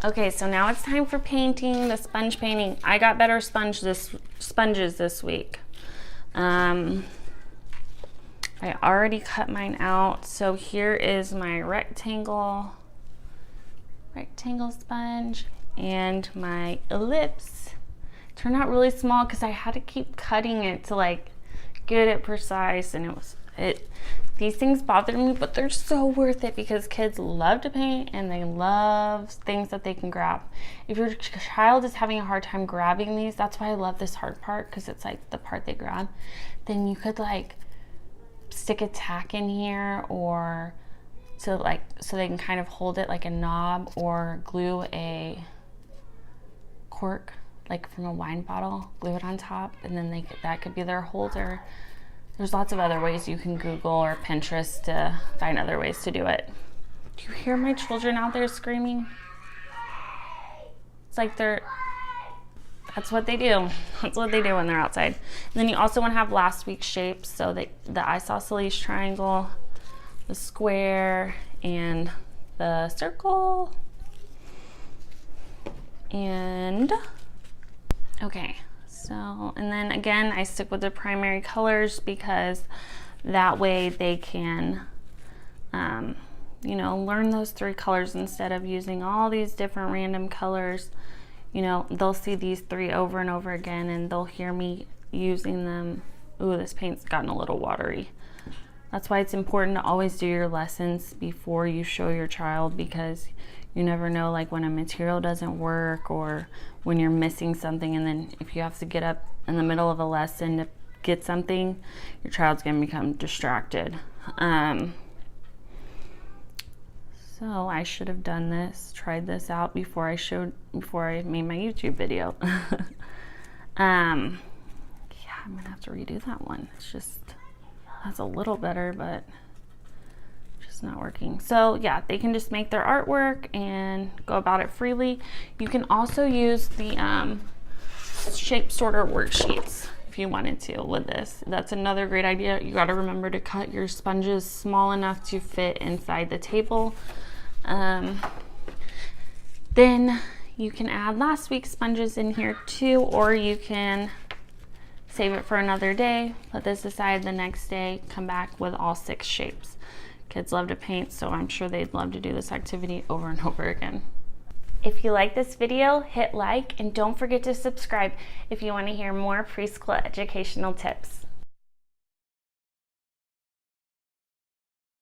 Okay, so now it's time for painting, the sponge painting. I got better sponges this week. I already cut mine out. So here is my rectangle sponge and my ellipse. Turned out really small because I had to keep cutting it to like get it precise, and these things bothered me, but they're so worth it because kids love to paint and they love things that they can grab. If your child is having a hard time grabbing these, that's why I love this hard part, because it's like the part they grab. Then you could like stick a tack in here, or so they can kind of hold it like a knob, or glue a cork like from a wine bottle, glue it on top, and then that could be their holder. There's lots of other ways you can Google or Pinterest to find other ways to do it. Do you hear my children out there screaming? It's like that's what they do. That's what they do when they're outside. And then you also want to have last week's shapes. So the isosceles triangle, the square, and the circle. And okay. So, and then again, I stick with the primary colors because that way they can, learn those 3 colors instead of using all these different random colors. They'll see these 3 over and over again, and they'll hear me using them. Ooh, this paint's gotten a little watery. That's why it's important to always do your lessons before you show your child, because you never know, like when a material doesn't work or when you're missing something, and then if you have to get up in the middle of a lesson to get something, your child's gonna become distracted. So I should have tried this out before I made my YouTube video. Yeah, I'm gonna have to redo that one. That's a little better, but not working. So yeah, they can just make their artwork and go about it freely. You can also use the shape sorter worksheets if you wanted to with this. That's another great idea. You got to remember to cut your sponges small enough to fit inside the table. Then you can add last week's sponges in here too, or you can save it for another day, put this aside the next day, come back with all 6 shapes. Kids love to paint, so I'm sure they'd love to do this activity over and over again. If you like this video, hit like, and don't forget to subscribe if you want to hear more preschool educational tips.